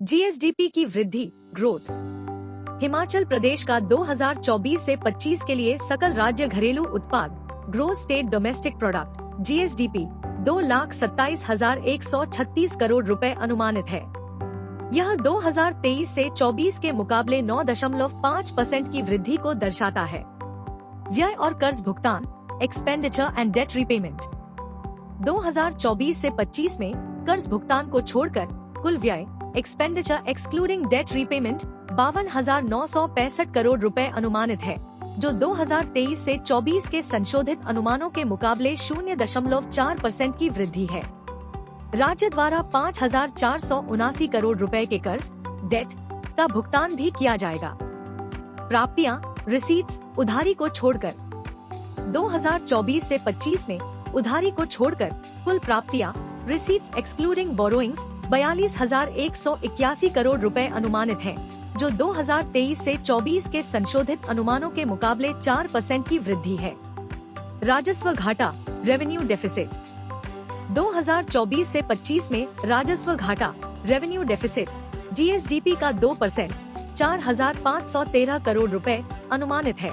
GSDP की वृद्धि growth. Himachal Pradesh का 2024 से 25 के लिए सकल राज्य घरेलू उत्पाद gross state domestic product GSDP 2,27,136 crore रुपए अनुमानित है। यह 2023 से 24 के मुकाबले 9.5% की वृद्धि को दर्शाता है। व्यय और कर्ज भुगतान एक्सपेंडिचर एंड डेट रिपेमेंट 2024 से 25 में कर्ज भुगतान को छोड़कर कुल व्यय expenditure excluding debt repayment 52,965 crore रुपए अनुमानित है, जो 2023 से 24 के संशोधित अनुमानों के मुकाबले 0.4% की वृद्धि है। राज्य द्वारा 5,479 करोड़ रुपए के कर्ज डेट का भुगतान भी किया जाएगा। प्राप्तियां रिसीट्स उधारी को छोड़कर 2024 से 25 में उधारी को छोड़कर कुल प्राप्तियां रिसीट्स एक्सक्लूडिंग बोरोइंग्स 42,181 करोड़ रुपए अनुमानित है, जो 2023 से 24 के संशोधित अनुमानों के मुकाबले 4% की वृद्धि है। राजस्व घाटा रेवेन्यू डेफिसिट 2024 से 25 में राजस्व घाटा रेवेन्यू डेफिसिट जीएसडीपी का 2% 4,513 करोड़ रुपए अनुमानित है।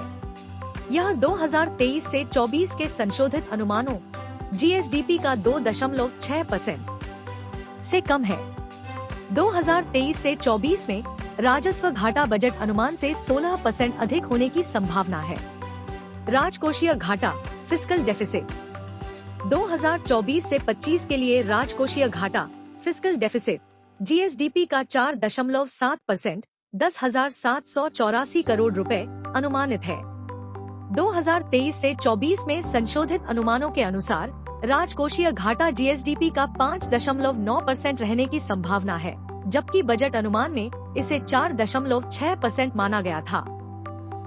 यह 2023 से 24 के संशोधित अनुमानों जीएसडीपी का 2.6% से कम है। 2023 से 24 में राजस्व घाटा बजट अनुमान से 16% अधिक होने की संभावना है। राजकोषीय घाटा फिस्कल डेफिसिट 2024 से 25 के लिए राजकोषीय घाटा फिस्कल डेफिसिट जीएसडीपी का 4.7% 10,784 करोड़ रुपए अनुमानित है। 2023 से 24 में संशोधित अनुमानों के अनुसार राजकोषीय घाटा जीएसडीपी का 5.9% रहने की संभावना है, जबकि बजट अनुमान में इसे 4.6% माना गया था।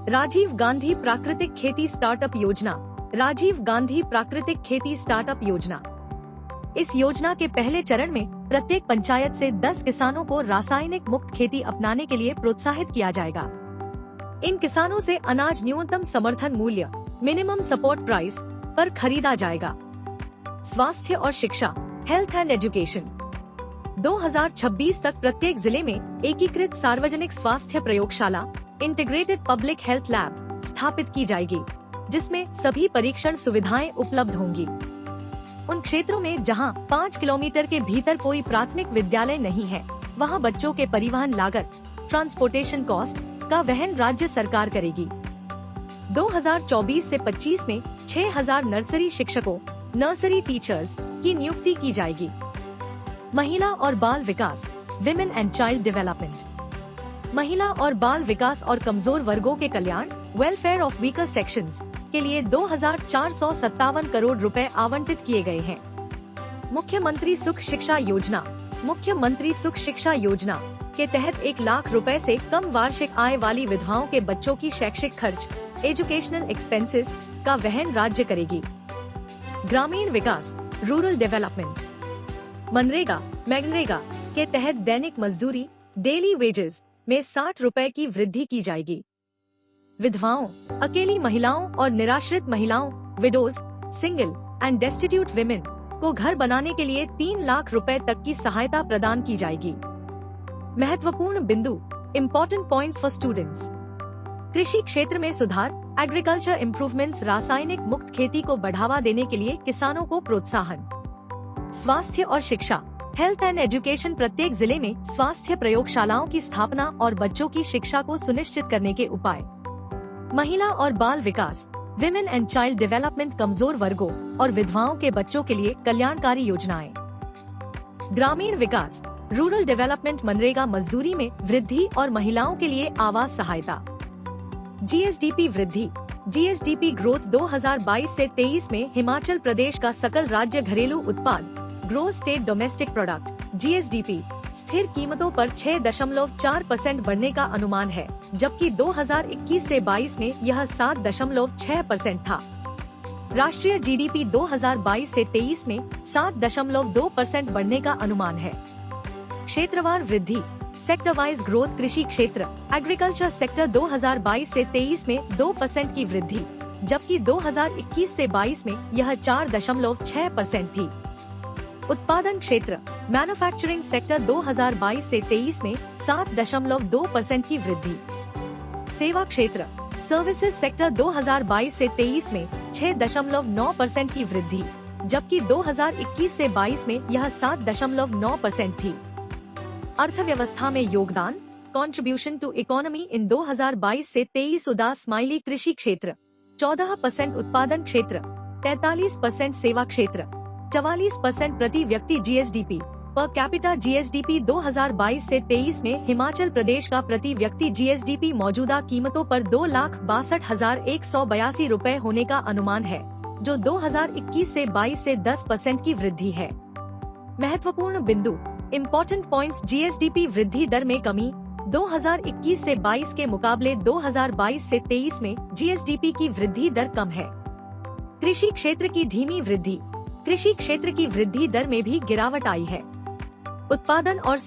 राजीव गांधी प्राकृतिक खेती स्टार्टअप योजना राजीव गांधी प्राकृतिक खेती स्टार्टअप योजना। इस योजना के पहले चरण में प्रत्येक पंचायत से 10 किसानों को रासायनिक मुक्त खेती अपनाने के लिए प्रोत्साहित किया जाएगा। इन किसानों से अनाज न्यूनतम समर्थन मूल्य मिनिमम सपोर्ट प्राइस पर खरीदा जाएगा। स्वास्थ्य और शिक्षा हेल्थ एंड एजुकेशन 2026 तक प्रत्येक जिले में एकीकृत सार्वजनिक स्वास्थ्य प्रयोगशाला इंटीग्रेटेड पब्लिक हेल्थ लैब स्थापित की जाएगी, जिसमें सभी परीक्षण सुविधाएं उपलब्ध होंगी। उन क्षेत्रों में जहां 5 किलोमीटर के भीतर कोई प्राथमिक विद्यालय नहीं है, वहां बच्चों के परिवहन लागत ट्रांसपोर्टेशन कॉस्ट का वहन राज्य सरकार करेगी। 2024 से 25 में 6,000 नर्सरी शिक्षकों नर्सरी टीचर्स की नियुक्ति की जाएगी। महिला और बाल विकास विमेन एंड चाइल्ड डेवलपमेंट महिला और बाल विकास और कमजोर वर्गों के कल्याण वेलफेयर ऑफ वीकर सेक्शंस के लिए 2,457 करोड़ रुपए आवंटित किए गए हैं। मुख्यमंत्री सुख शिक्षा योजना मुख्यमंत्री सुख शिक्षा योजना के तहत 1 लाख रुपए से कम वार्षिक आय वाली विधवाओं के बच्चों की शैक्षिक खर्च एजुकेशनल एक्सपेंसेस का वहन राज्य करेगी। ग्रामीण विकास रूरल डेवलपमेंट मनरेगा के तहत दैनिक मजदूरी डेली वेजेस में 60 रुपए की वृद्धि की जाएगी। विधवाओं अकेली महिलाओं और निराश्रित महिलाओं widows single and destitute women को घर बनाने के लिए 3 लाख रुपए तक की सहायता प्रदान की जाएगी। महत्वपूर्ण बिंदु इम्पोर्टेंट पॉइंट्स फॉर स्टूडेंट्स कृषि क्षेत्र में सुधार एग्रीकल्चर इम्प्रूवमेंट्स रासायनिक मुक्त खेती को बढ़ावा देने के लिए किसानों को प्रोत्साहन। स्वास्थ्य और शिक्षा हेल्थ एंड एजुकेशन प्रत्येक जिले में स्वास्थ्य प्रयोगशालाओं की स्थापना और बच्चों की शिक्षा को सुनिश्चित करने के उपाय। महिला और बाल विकास विमेन एंड चाइल्ड डेवलपमेंट कमजोर वर्गों और विधवाओं के बच्चों के लिए कल्याणकारी योजनाएं। ग्रामीण विकास रूरल डेवलपमेंट मनरेगा मजदूरी में वृद्धि और महिलाओं के लिए आवास सहायता। जीएसडीपी वृद्धि जीएसडीपी ग्रोथ 2022 से 23 में हिमाचल प्रदेश का सकल राज्य घरेलू उत्पाद gross state domestic product GSDP स्थिर कीमतों पर 6.4% बढ़ने का अनुमान है, जबकि 2021 से 22 में यह 7.6% था। राष्ट्रीय जीडीपी 2022 से 23 में 7.2% बढ़ने का अनुमान है। क्षेत्रवार वृद्धि सेक्टर वाइज ग्रोथ कृषि क्षेत्र एग्रीकल्चर सेक्टर 2022 से 23 में 2% की वृद्धि, जबकि 2021 से 22 में यह 4.6% थी। उत्पादन क्षेत्र मैन्युफैक्चरिंग सेक्टर 2022 से 23 में 7.2% की वृद्धि। सेवा क्षेत्र सर्विसेज सेक्टर 2022 से 23 में 6.9% की वृद्धि, जबकि 2021 से 22 में यह 7.9% थी। अर्थव्यवस्था में योगदान कंट्रीब्यूशन टू इकोनॉमी इन 2022 से 23 उदास स्माइली कृषि क्षेत्र 14% उत्पादन क्षेत्र 43% सेवा क्षेत्र 44% प्रति व्यक्ति जीएसडीपी पर कैपिटा जीएसडीपी 2022 से 23 में हिमाचल प्रदेश का प्रति व्यक्ति जीएसडीपी मौजूदा कीमतों पर 2,62,182 रुपए होने का अनुमान है, जो 2021 से 22 से 10% की वृद्धि है। महत्वपूर्ण बिंदु इम्पोर्टेंट पॉइंट्स जीएसडीपी वृद्धि दर में कमी 2021 से 22 के मुकाबले 2022 से 23 में जीएसडीपी की वृद्धि दर कम है। कृषि क्षेत्र की धीमी वृद्धि कृषि क्षेत्र की वृद्धि दर में भी गिरावट आई है। उत्पादन और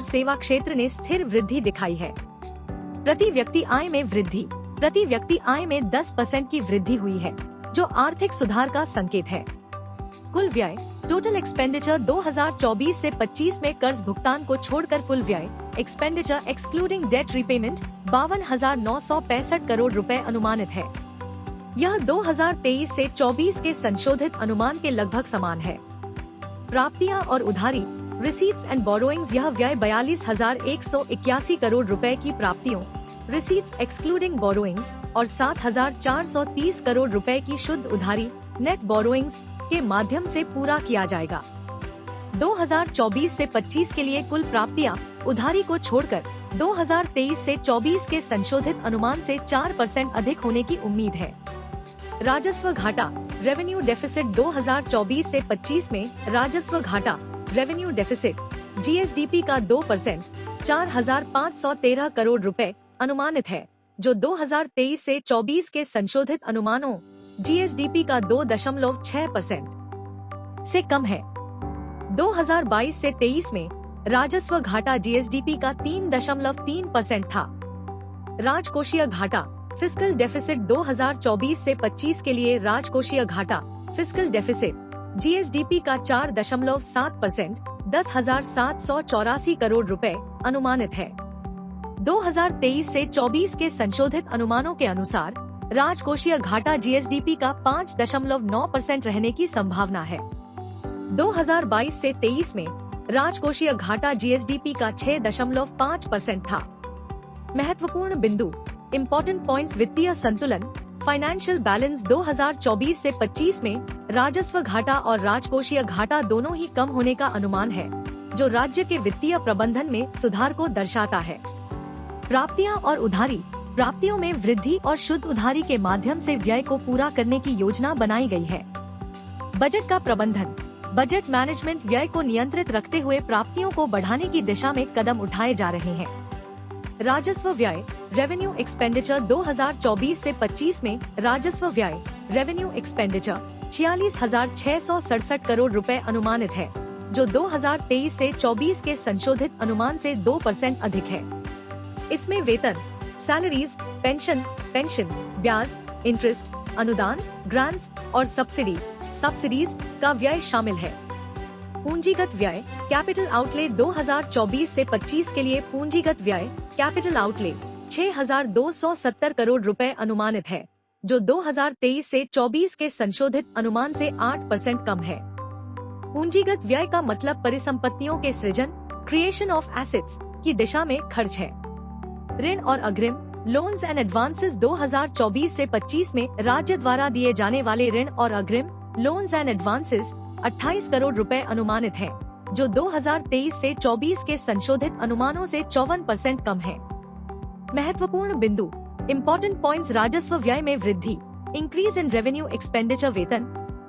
सेवा क्षेत्र ने स्थिर वृद्धि दिखाई है। प्रति व्यक्ति आय में वृद्धि प्रति व्यक्ति आय में 10% की वृद्धि हुई है, जो आर्थिक सुधार का संकेत है। कुल व्यय टोटल एक्सपेंडिचर 2024 से 25 में कर्ज भुगतान को छोड़कर कुल व्यय expenditure excluding debt repayment 52,965 crore रुपए अनुमानित है। यह 2023 से 24 के संशोधित अनुमान के लगभग समान है। प्राप्तियां और उधारी रिसीट्स एंड बोरोइंग्स यह व्यय 42,181 करोड़ रुपए की प्राप्तियों रिसीट्स एक्सक्लूडिंग बोरोइंग्स और 7,430 करोड़ रुपए की शुद्ध उधारी नेट बोरोइंग्स के माध्यम से पूरा किया जाएगा। 2024 से 25 के लिए कुल प्राप्तियां उधारी को छोड़कर 2023 से 24 के संशोधित अनुमान से 4% अधिक होने की उम्मीद है। राजस्व घाटा रेवेन्यू डेफिसिट 2024 से 25 में राजस्व घाटा रेवेन्यू डेफिसिट जीएसडीपी का 2% 4,513 करोड़ रुपए अनुमानित है, जो 2023 से 24 के संशोधित अनुमानों जीएसडीपी का 2.6% से कम है। 2022 से 23 में राजस्व घाटा जीएसडीपी का 3.3% था। राजकोषीय घाटा फिस्कल डेफिसिट 2024 से 25 के लिए राजकोषीय घाटा फिस्कल डेफिसिट जीएसडीपी का 4.7% 10,784 करोड़ रुपए अनुमानित है। 2023 से 24 के संशोधित अनुमानों के अनुसार राजकोषीय घाटा जीएसडीपी का 5.9% रहने की संभावना है। 2022 से 23 में राजकोषीय घाटा जीएसडीपी का 6.5% था। महत्वपूर्ण बिंदु इम्पोर्टेंट पॉइंट्स वित्तीय संतुलन फाइनेंशियल बैलेंस 2024 से 25 में राजस्व घाटा और राजकोषीय घाटा दोनों ही कम होने का अनुमान है, जो राज्य के वित्तीय प्रबंधन में सुधार को दर्शाता है। प्राप्तियां और उधारी प्राप्तियों में वृद्धि और शुद्ध उधारी के माध्यम से व्यय को पूरा करने की योजना बनाई गई है। बजट का प्रबंधन बजट मैनेजमेंट व्यय को नियंत्रित रखते हुए प्राप्तियों को बढ़ाने की दिशा में कदम उठाए जा रहे हैं। राजस्व व्यय रेवेन्यू एक्सपेंडिचर 2024 से 25 में राजस्व व्यय रेवेन्यू एक्सपेंडिचर 46,667 करोड़ रुपए अनुमानित है, जो 2023 से 24 के संशोधित अनुमान से 2% अधिक है। इसमें वेतन सैलरीज पेंशन ब्याज इंटरेस्ट अनुदान ग्रांट्स और सब्सिडीज का व्यय शामिल है। पूंजीगत व्यय कैपिटल आउटले 2024 से 25 के लिए पूंजीगत व्यय कैपिटल आउटले 6,270 करोड़ रुपए अनुमानित है, जो 2023 से 24 के संशोधित अनुमान से 8% कम है। पूंजीगत व्यय का मतलब परिसंपत्तियों के सृजन क्रिएशन ऑफ एसेट्स की दिशा में खर्च है। ऋण और अग्रिम लोन्स एंड एडवांसेस 2024 से 25 में राज्य द्वारा दिए जाने वाले ऋण और अग्रिम लोन्स एंड एडवांसेस 28 करोड़ रुपए अनुमानित है, जो 2023 से 24 के संशोधित अनुमानों से 54% कम है। महत्वपूर्ण बिंदु इम्पोर्टेंट पॉइंट्स राजस्व व्यय में वृद्धि इंक्रीज इन रेवेन्यू एक्सपेंडिचर वेतन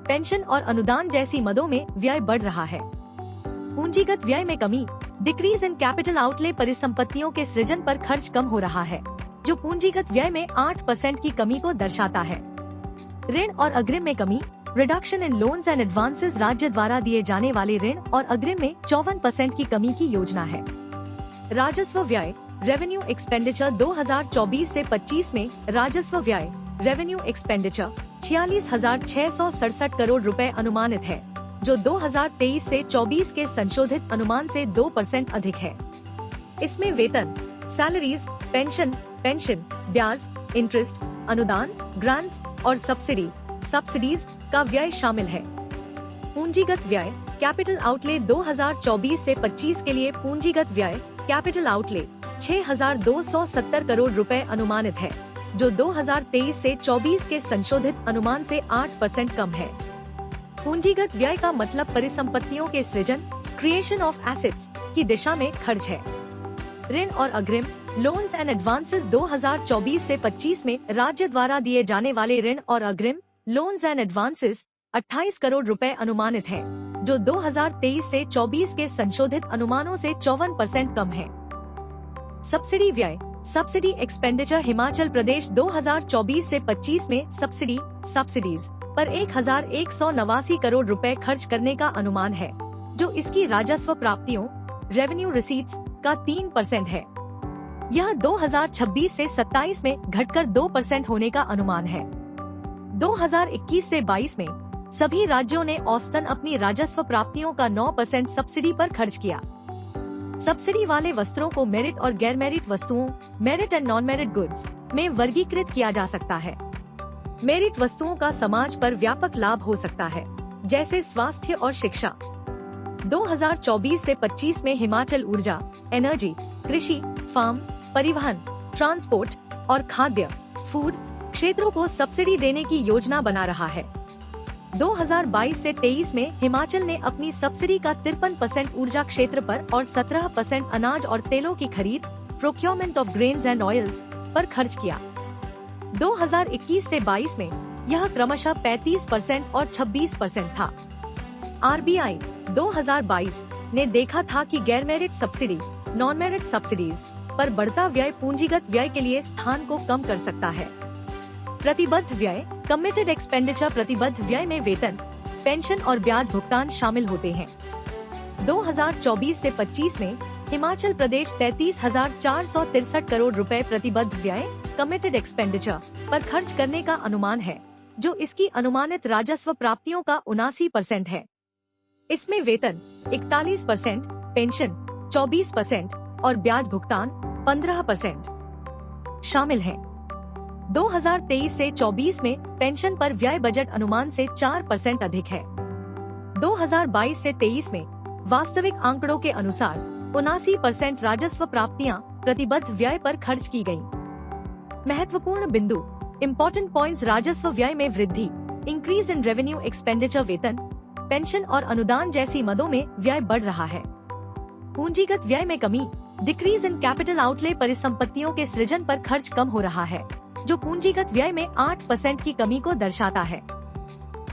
पेंशन और अनुदान जैसी मदों में व्यय बढ़ रहा है। पूंजीगत व्यय में कमी डिक्रीज इन कैपिटल आउटले परिसंपत्तियों के सृजन पर खर्च कम हो रहा है, जो पूंजीगत व्यय में 8% की कमी को दर्शाता है। ऋण और अग्रिम में कमी reduction in loans and advances राज्य द्वारा दिए जाने वाले ऋण और अग्रिम में 54% की कमी की योजना है। राजस्व व्यय रेवेन्यू एक्सपेंडिचर 2024 से 25 में राजस्व व्यय रेवेन्यू एक्सपेंडिचर 46,667 करोड़ रुपए अनुमानित है, जो 2023 से 24 के संशोधित अनुमान से 2% अधिक है। इसमें वेतन, सैलरीज, पेंशन, ब्याज, इंटरेस्ट, अनुदान, ग्रांट्स और सब्सिडीज का व्यय शामिल है। पूंजीगत व्यय, कैपिटल आउटले 2024 से 25 के लिए पूंजीगत व्यय, कैपिटल आउटले 6,270 करोड़ रुपए अनुमानित है, जो 2023 से 24 के संशोधित अनुमान से 8% कम है। पूंजीगत व्यय का मतलब परिसंपत्तियों के सृजन, क्रिएशन ऑफ एसेट्स की दिशा में खर्च है। ऋण और अग्रिम, लोन्स एंड एडवांसेस 2024 से 25 में राज्य द्वारा दिए जाने वाले ऋण और अग्रिम, लोन्स एंड एडवांसेस 28 करोड़ रुपए अनुमानित है, जो 2023 से 24 के संशोधित अनुमानों से 54% कम है। सब्सिडी व्यय, सब्सिडी एक्सपेंडिचर हिमाचल प्रदेश 2024 से 25 में सब्सिडीज पर 1,189 करोड़ रुपए खर्च करने का अनुमान है, जो इसकी राजस्व प्राप्तियों, रेवेन्यू रिसीट्स का 3% है। यह 2026 से 27 में घटकर 2% होने का अनुमान है। 2021 से 22 में सभी राज्यों ने औसतन अपनी राजस्व प्राप्तियों का 9% सब्सिडी पर खर्च किया। सब्सिडी वाले वस्त्रों को मेरिट और गैर मेरिट वस्तुओं, merit and non merit goods में वर्गीकृत किया जा सकता है। मेरिट वस्तुओं का समाज पर व्यापक लाभ हो सकता है, जैसे स्वास्थ्य और शिक्षा। 2024 से 25 में हिमाचल ऊर्जा, एनर्जी, कृषि, फार्म, परिवहन, ट्रांसपोर्ट और खाद्य, फूड क्षेत्रों को सब्सिडी देने की योजना बना रहा है। 2022 से 23 में हिमाचल ने अपनी सब्सिडी का 53% ऊर्जा क्षेत्र पर और 17% अनाज और तेलों की खरीद, procurement of grains and oils पर खर्च किया। 2021 से 22 में यह क्रमशः 35% और 26% था। RBI 2022 ने देखा था कि गैर merit subsidy, non merit subsidies पर बढ़ता व्यय पूंजीगत व्यय के लिए स्थान को कम कर सकता है। प्रतिबद्ध व्यय, कमिटेड एक्सपेंडिचर, प्रतिबद्ध व्यय में वेतन, पेंशन और ब्याज भुगतान शामिल होते हैं। 2024 से 25 में हिमाचल प्रदेश 33,463 करोड़ रुपए प्रतिबद्ध व्यय, कमिटेड एक्सपेंडिचर पर खर्च करने का अनुमान है, जो इसकी अनुमानित राजस्व प्राप्तियों का 79% है। इसमें वेतन 41%, पेंशन 24% और ब्याज भुगतान 15% शामिल हैं। 2023 से 24 में पेंशन पर व्यय बजट अनुमान से 4% अधिक है। 2022 से 23 में वास्तविक आंकड़ों के अनुसार 79% राजस्व प्राप्तियां प्रतिबद्ध व्यय पर खर्च की गयी। महत्वपूर्ण बिंदु, इम्पोर्टेंट पॉइंट्स, राजस्व व्यय में वृद्धि, इंक्रीज इन रेवेन्यू एक्सपेंडिचर, वेतन, पेंशन और अनुदान जैसी मदों में व्यय बढ़ रहा है। पूंजीगत व्यय में कमी, डिक्रीज इन कैपिटल आउटले, परिसंपत्तियों के सृजन पर खर्च कम हो रहा है, जो पूंजीगत व्यय में 8% की कमी को दर्शाता है।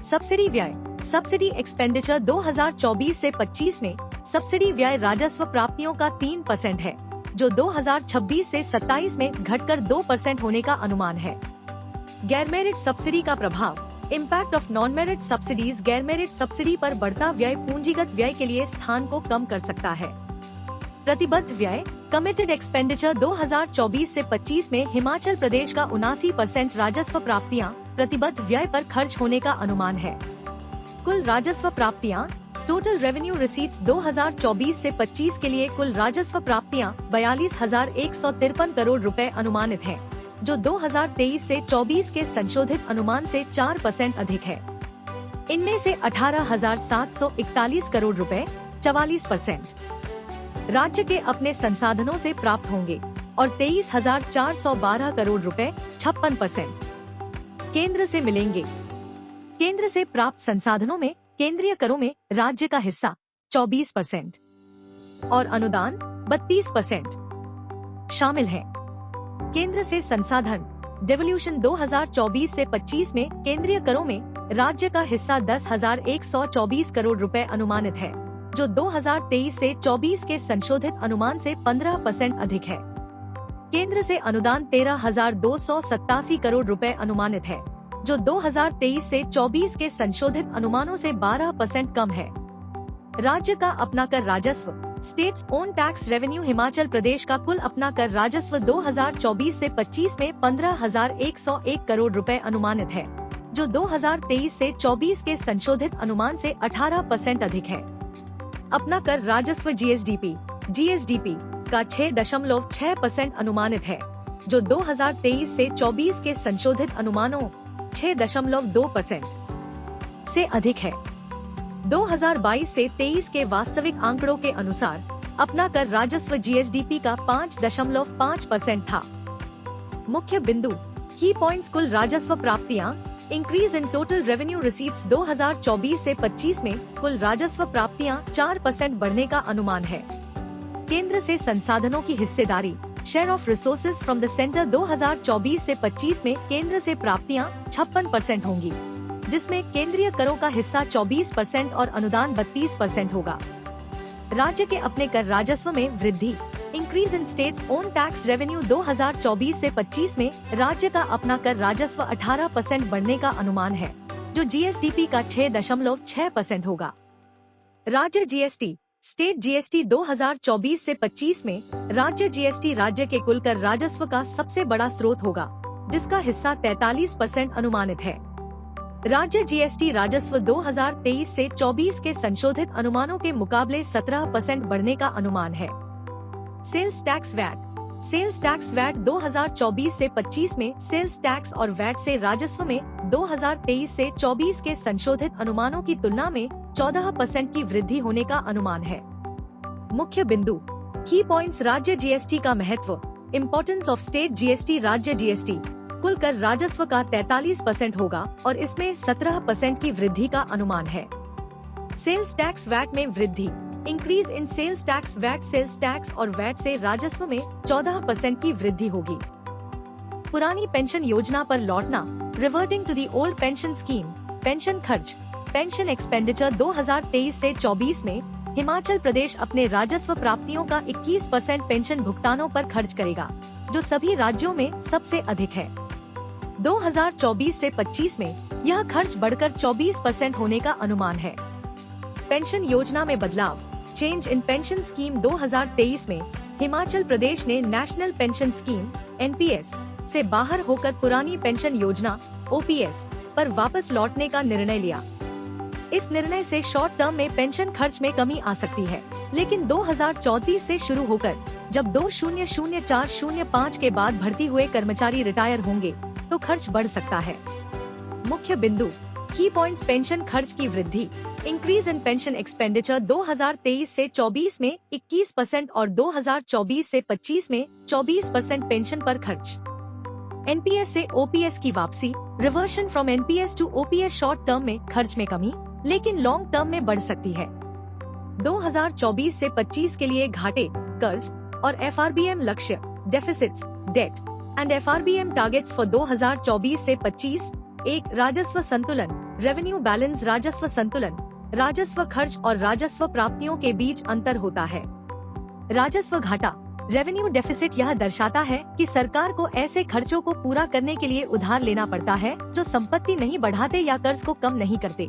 सब्सिडी व्यय, सब्सिडी एक्सपेंडिचर 2024 से 25 में सब्सिडी व्यय राजस्व प्राप्तियों का 3% है, जो 2026 से 27 में घटकर 2% होने का अनुमान है। गैर मेरिट सब्सिडी का प्रभाव, impact of non merit subsidies, गैर मेरिट सब्सिडी पर बढ़ता व्यय पूंजीगत व्यय के लिए स्थान को कम कर सकता है। प्रतिबद्ध व्यय, कमिटेड एक्सपेंडिचर 2024 से 25 में हिमाचल प्रदेश का 79% राजस्व प्राप्तियां प्रतिबद्ध व्यय पर खर्च होने का अनुमान है। कुल राजस्व प्राप्तियां, टोटल रेवेन्यू रिसीट्स 2024 से 25 के लिए कुल राजस्व प्राप्तियां 42,153 करोड़ रुपए अनुमानित है, जो 2023 से 24 के संशोधित अनुमान से 4% अधिक है। इनमें से 18,741 करोड़ रुपए 44% राज्य के अपने संसाधनों से प्राप्त होंगे और 23,412 करोड़ रुपए 56% केंद्र से मिलेंगे। केंद्र से प्राप्त संसाधनों में केंद्रीय करों में राज्य का हिस्सा 24% और अनुदान 32% शामिल है। केंद्र से संसाधन डेवोल्यूशन 2024 से 25 में केंद्रीय करों में राज्य का हिस्सा 10,124 करोड़ रुपए अनुमानित है, जो 2023 से 24 के संशोधित अनुमान से 15% अधिक है। केंद्र से अनुदान 13,287 करोड़ रुपए अनुमानित है, जो 2023 से 24 के संशोधित अनुमानों से 12% कम है। राज्य का अपना कर राजस्व, states own tax revenue, Himachal Pradesh का कुल अपना कर राजस्व 2024 से 25 में 15,101 करोड़ रुपए अनुमानित है, जो 2023 से 24 के संशोधित अनुमान से 18% अधिक है। अपना कर राजस्व जीएसडीपी का 6.6% अनुमानित है, जो 2023 से 24 के संशोधित अनुमानों 6.2% से अधिक है। 2022 से 23 के वास्तविक आंकड़ों के अनुसार अपना कर राजस्व जीएसडीपी का 5.5% था। मुख्य बिंदु की पॉइंट्स। कुल राजस्व प्राप्तियां। Increase in total revenue receipts. 2024 से 25 में कुल राजस्व प्राप्तियां 4% बढ़ने का अनुमान है। केंद्र से संसाधनों की हिस्सेदारी। Share of resources from the centre. 2024 से 25 में केंद्र से प्राप्तियां 56% होंगी, जिसमें केंद्रीय करों का हिस्सा 24% और अनुदान 32% होगा। राज्य के अपने कर राजस्व में वृद्धि। इंक्रीज इन स्टेट्स ओन टैक्स रेवेन्यू। 2024 से 25 में राज्य का अपना कर राजस्व 18% बढ़ने का अनुमान है, जो जीएसडीपी का 6.6% होगा। राज्य जीएसटी। State GST. 2024 से 25 में राज्य जीएसटी राज्य के कुल कर राजस्व का सबसे बड़ा स्रोत होगा, जिसका हिस्सा 43% अनुमानित है। राज्य जीएसटी राजस्व 2023 से 24 के संशोधित अनुमानों के मुकाबले 17% बढ़ने का अनुमान है। Sales tax VAT. Sales tax VAT 2024 से 25 में सेल्स टैक्स और वैट से राजस्व में 2023 से 24 के संशोधित अनुमानों की तुलना में 14% की वृद्धि होने का अनुमान है। मुख्य बिंदु की पॉइंट्स। राज्य जीएसटी का महत्व। Importance of state GST. राज्य जीएसटी कुल कर राजस्व का 43% होगा और इसमें 17% की वृद्धि का अनुमान है। सेल्स टैक्स वैट में वृद्धि। Increase in sales tax VAT. Sales tax और वैट से राजस्व में 14% की वृद्धि होगी। पुरानी पेंशन योजना पर लौटना। Reverting to the old pension scheme. Pension खर्च। Pension expenditure. 2023 से 24 में हिमाचल प्रदेश अपने राजस्व प्राप्तियों का 21% पेंशन भुगतानों पर खर्च करेगा, जो सभी राज्यों में सबसे अधिक है। 2024 से 25 में यह खर्च बढ़कर 24% होने का अनुमान है। पेंशन योजना में बदलाव। Change in pension scheme. 2023 में हिमाचल प्रदेश ने नेशनल पेंशन स्कीम एनपीएस से बाहर होकर पुरानी पेंशन योजना ओपीएस पर वापस लौटने का निर्णय लिया। इस निर्णय से शॉर्ट टर्म में पेंशन खर्च में कमी आ सकती है, लेकिन 2034 से शुरू होकर जब 2004-05 के बाद भर्ती हुए कर्मचारी रिटायर होंगे तो खर्च बढ़ सकता है। मुख्य बिंदु की पॉइंट्स। पेंशन खर्च की वृद्धि। इंक्रीज इन पेंशन एक्सपेंडिचर। 2023 से 24 में 21% और 2024 से 25 में 24% पेंशन पर खर्च। एनपीएस से ओपीएस की वापसी। Reversion from NPS to OPS. Short term में खर्च में कमी, लेकिन लॉन्ग टर्म में बढ़ सकती है। 2024 से 25 के लिए घाटे, कर्ज और एफआरबीएम लक्ष्य। Deficits, debt and FRBM targets for 2024 से 25। 1. राजस्व संतुलन। Revenue balance. राजस्व संतुलन राजस्व खर्च और राजस्व प्राप्तियों के बीच अंतर होता है। राजस्व घाटा। रेवेन्यू डेफिसिट यह दर्शाता है कि सरकार को ऐसे खर्चों को पूरा करने के लिए उधार लेना पड़ता है जो संपत्ति नहीं बढ़ाते या कर्ज को कम नहीं करते।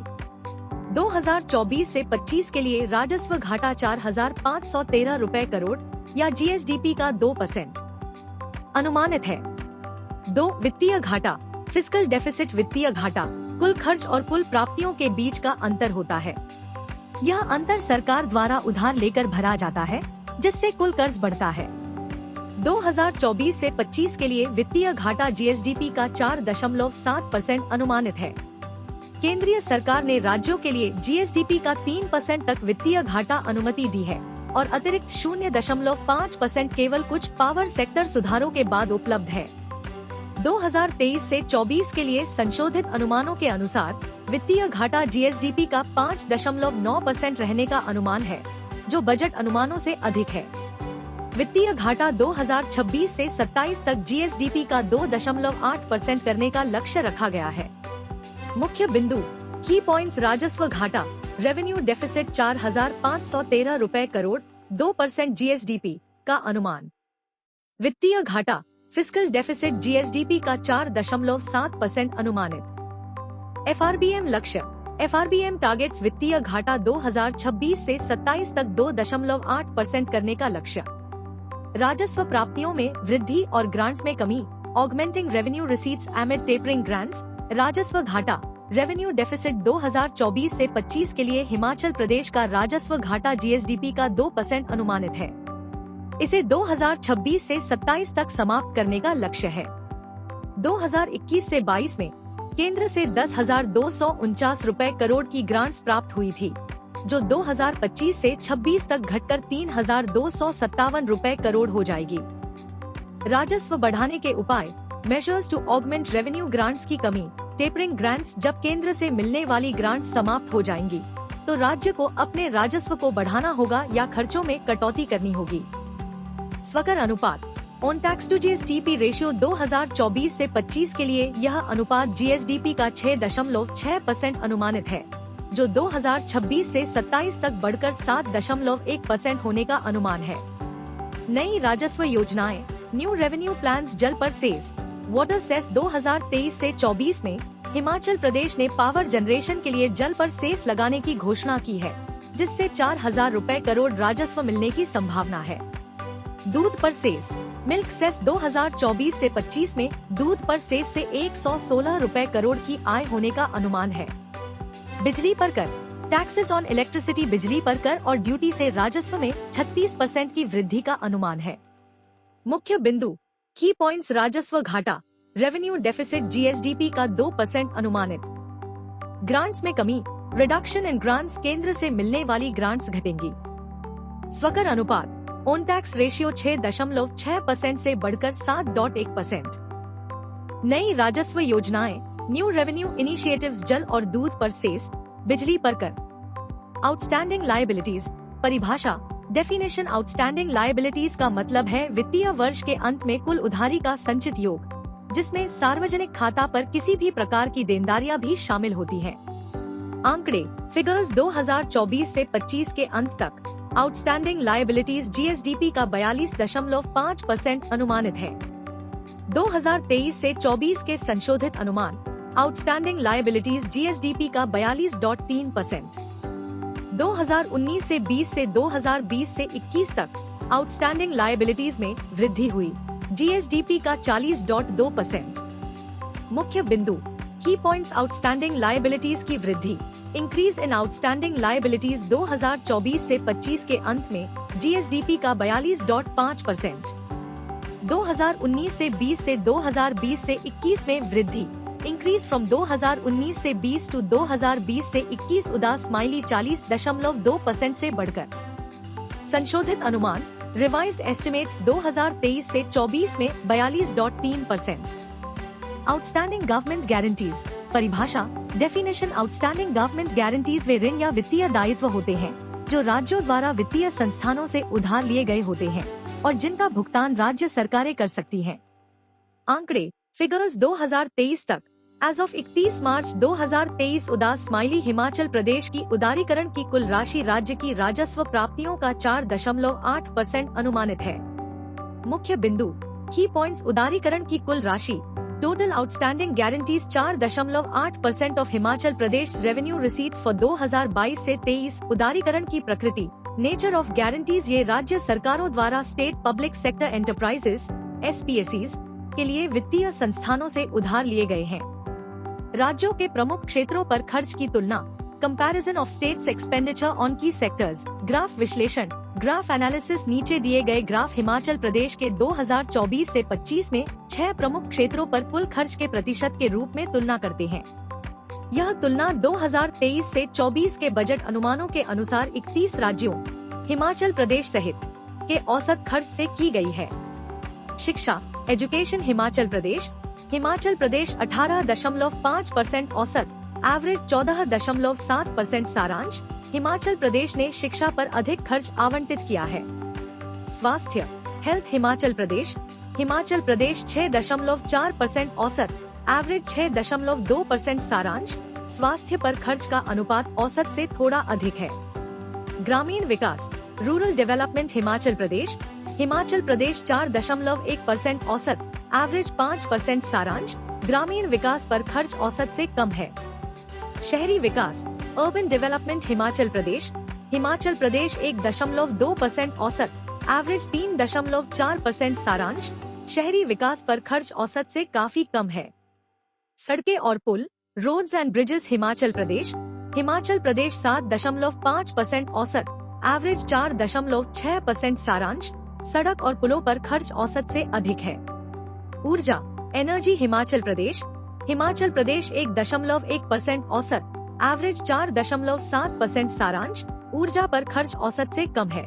2024 से 25 के लिए राजस्व घाटा 4,513 रुपए करोड़ या जीएसडीपी का 2% अनुमानित है। 2. वित्तीय घाटा। Fiscal deficit. वित्तीय घाटा कुल खर्च और कुल प्राप्तियों के बीच का अंतर होता है। यह अंतर सरकार द्वारा उधार लेकर भरा जाता है, जिससे कुल कर्ज बढ़ता है। 2024 से 25 के लिए वित्तीय घाटा जीएसडीपी का 4.7% अनुमानित है। केंद्रीय सरकार ने राज्यों के लिए जीएसडीपी का 3% तक वित्तीय घाटा अनुमति दी है और अतिरिक्त 0.5% केवल कुछ पावर सेक्टर सुधारों के बाद उपलब्ध है। 2023 से 24 के लिए संशोधित अनुमानों के अनुसार वित्तीय घाटा जीएसडीपी का 5.9% रहने का अनुमान है, जो बजट अनुमानों से अधिक है। वित्तीय घाटा 2026 से 27 तक जीएसडीपी का 2.8% करने का लक्ष्य रखा गया है। मुख्य बिंदु की पॉइंट्स। राजस्व घाटा। रेवेन्यू डेफिसिट 4,513 रुपए करोड़ 2% जीएसडीपी का अनुमान। वित्तीय घाटा। फिस्कल डेफिसिट जीएसडीपी का 4.7% अनुमानित। एफआरबीएम लक्ष्य। FRBM targets. वित्तीय घाटा 2026 से 27 तक 2.8% करने का लक्ष्य। राजस्व प्राप्तियों में वृद्धि और ग्रांट्स में कमी। Augmenting revenue receipts एमिड tapering grants. राजस्व घाटा रेवेन्यू डेफिसिट 2024 से 25 के लिए हिमाचल प्रदेश का राजस्व घाटा जीएसडीपी का 2% अनुमानित है। इसे 2026 से 27 तक समाप्त करने का लक्ष्य है। 2021 से 22 में केंद्र से 10,249 रुपए करोड़ की ग्रांट्स प्राप्त हुई थी, जो 2025 से 26 तक घटकर 3,257 रुपए करोड़ हो जाएगी। राजस्व बढ़ाने के उपाय measures to augment revenue grants की कमी टेपरिंग ग्रांट्स जब केंद्र से मिलने वाली ग्रांट्स समाप्त हो जाएंगी तो राज्य को अपने राजस्व को बढ़ाना होगा या खर्चों में कटौती करनी होगी। स्वकर अनुपात own tax to GSDP ratio 2024 से 25 के लिए यह अनुपात जीएसडीपी का 6.6% अनुमानित है, जो 2026 से 27 तक बढ़कर 7.1% होने का अनुमान है। नई राजस्व योजनाएं न्यू रेवेन्यू प्लान्स जल पर सेस वाटर सेस 2023 से 24 में हिमाचल प्रदेश ने पावर जनरेशन के लिए जल पर सेस लगाने की घोषणा की है, जिससे 4,000 रुपए करोड़ राजस्व मिलने की संभावना है। दूध पर सेस मिल्क सेस 2024 से 25 में दूध पर सेस से 116 रुपए करोड़ की आय होने का अनुमान है। बिजली पर कर टैक्सेस ऑन इलेक्ट्रिसिटी बिजली पर कर और ड्यूटी से राजस्व में 36% की वृद्धि का अनुमान है। मुख्य बिंदु की पॉइंट्स राजस्व घाटा रेवेन्यू डेफिसिट जीएसडीपी का 2% अनुमानित। ग्रांट्स में कमी रिडक्शन इन ग्रांट्स केंद्र से मिलने वाली ग्रांट्स घटेंगी। स्वकर अनुपात ऑन टैक्स रेशियो 6.6% से बढ़कर 7.1%। नई राजस्व योजनाएं न्यू रेवेन्यू इनिशिएटिव्स जल और दूध पर सेस बिजली पर कर। आउटस्टैंडिंग लायबिलिटीज परिभाषा डेफिनेशन आउटस्टैंडिंग लायबिलिटीज का मतलब है वित्तीय वर्ष के अंत में कुल उधारी का संचित योग, जिसमें सार्वजनिक खाता पर किसी भी प्रकार की देनदारियां भी शामिल होती हैं। आंकड़े फिगर्स 2024 से 25 के अंत तक आउटस्टैंडिंग लायबिलिटीज जीएसडीपी का 42.5% अनुमानित है। 2023 से 24 के संशोधित अनुमान आउटस्टैंडिंग लायबिलिटीज जीएसडीपी का 42.3%। 2019 से 2020 से 21 तक आउटस्टैंडिंग लायबिलिटीज में वृद्धि हुई, जीएसडीपी का 40.2%। मुख्य बिंदु की पॉइंट्स आउटस्टैंडिंग लायबिलिटीज की वृद्धि इंक्रीज इन आउटस्टैंडिंग लायबिलिटीज 2024 से 25 के अंत में जीएसडीपी का 42.5%। 2019 से 2020 से 21 में वृद्धि इंक्रीज फ्रॉम 2019 से 20 टू 2020 से 21 उदास स्माइली 40.2% से बढ़कर। संशोधित अनुमान रिवाइज्ड एस्टिमेट्स 2023 से 24 में 42.3%। आउटस्टैंडिंग गवर्नमेंट गारंटीज परिभाषा डेफिनेशन आउटस्टैंडिंग गवर्नमेंट गारंटीज वे ऋण या वित्तीय दायित्व होते हैं जो राज्यों द्वारा वित्तीय संस्थानों से उधार लिए गए होते हैं और जिनका भुगतान राज्य सरकारें कर सकती हैं। आंकड़े फिगर्स 2023 तक एज ऑफ 31 मार्च 2023 उदास स्माइली हिमाचल प्रदेश की उदारीकरण की कुल राशि राज्य की राजस्व प्राप्तियों का 4.8% अनुमानित है। मुख्य बिंदु की पॉइंट्स उदारीकरण की कुल राशि total outstanding guarantees 4.8% of Himachal Pradesh revenue receipts for 2022 से 23। उदारीकरण की प्रकृति नेचर ऑफ गारंटीज ये राज्य सरकारों द्वारा state public sector enterprises SPSEs के लिए वित्तीय संस्थानों से उधार लिए गए हैं। राज्यों के प्रमुख क्षेत्रों पर खर्च की तुलना comparison of states expenditure on की सेक्टर्स ग्राफ विश्लेषण ग्राफ एनालिसिस नीचे दिए गए ग्राफ हिमाचल प्रदेश के 2024 से 25 में 6 प्रमुख क्षेत्रों पर कुल खर्च के प्रतिशत के रूप में तुलना करते हैं। यह तुलना 2023 से 24 के बजट अनुमानों के अनुसार 31 राज्यों हिमाचल प्रदेश सहित के औसत खर्च से की गई है। शिक्षा एजुकेशन हिमाचल प्रदेश 18.5% औसत एवरेज 14.7% सारांश हिमाचल प्रदेश ने शिक्षा पर अधिक खर्च आवंटित किया है। स्वास्थ्य हेल्थ हिमाचल प्रदेश 6.4% औसत एवरेज 6.2% सारांश स्वास्थ्य पर खर्च का अनुपात औसत से थोड़ा अधिक है। ग्रामीण विकास रूरल डेवलपमेंट हिमाचल प्रदेश 4.1% औसत एवरेज 5% सारांश ग्रामीण विकास पर खर्च औसत से कम है। शहरी विकास अर्बन डेवलपमेंट हिमाचल प्रदेश 1.2% औसत एवरेज 3.4% सारांश शहरी विकास पर खर्च औसत से काफी कम है। सड़कें और पुल, roads and bridges Himachal Pradesh 7.5% औसत, एवरेज 4.6% सारांश, सड़क और पुलों पर खर्च औसत से अधिक है। ऊर्जा, एनर्जी हिमाचल प्रदेश 1.1% औसत, एवरेज 4.7% सारांश, ऊर्जा पर खर्च औसत से कम है।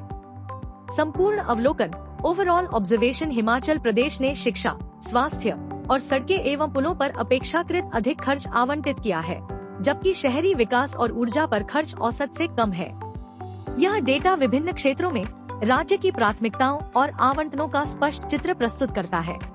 संपूर्ण अवलोकन, ओवरऑल ऑब्जर्वेशन हिमाचल प्रदेश ने शिक्षा, स्वास्थ्य और सड़कें एवं पुलों पर अपेक्षाकृत अधिक खर्च आवंटित किया है, जबकि शहरी विकास और ऊर्जा पर खर्च औसत से कम है। यह डेटा विभिन्न क्षेत्रों में राज्य की प्राथमिकताओं और आवंटनों का स्पष्ट चित्र प्रस्तुत करता है।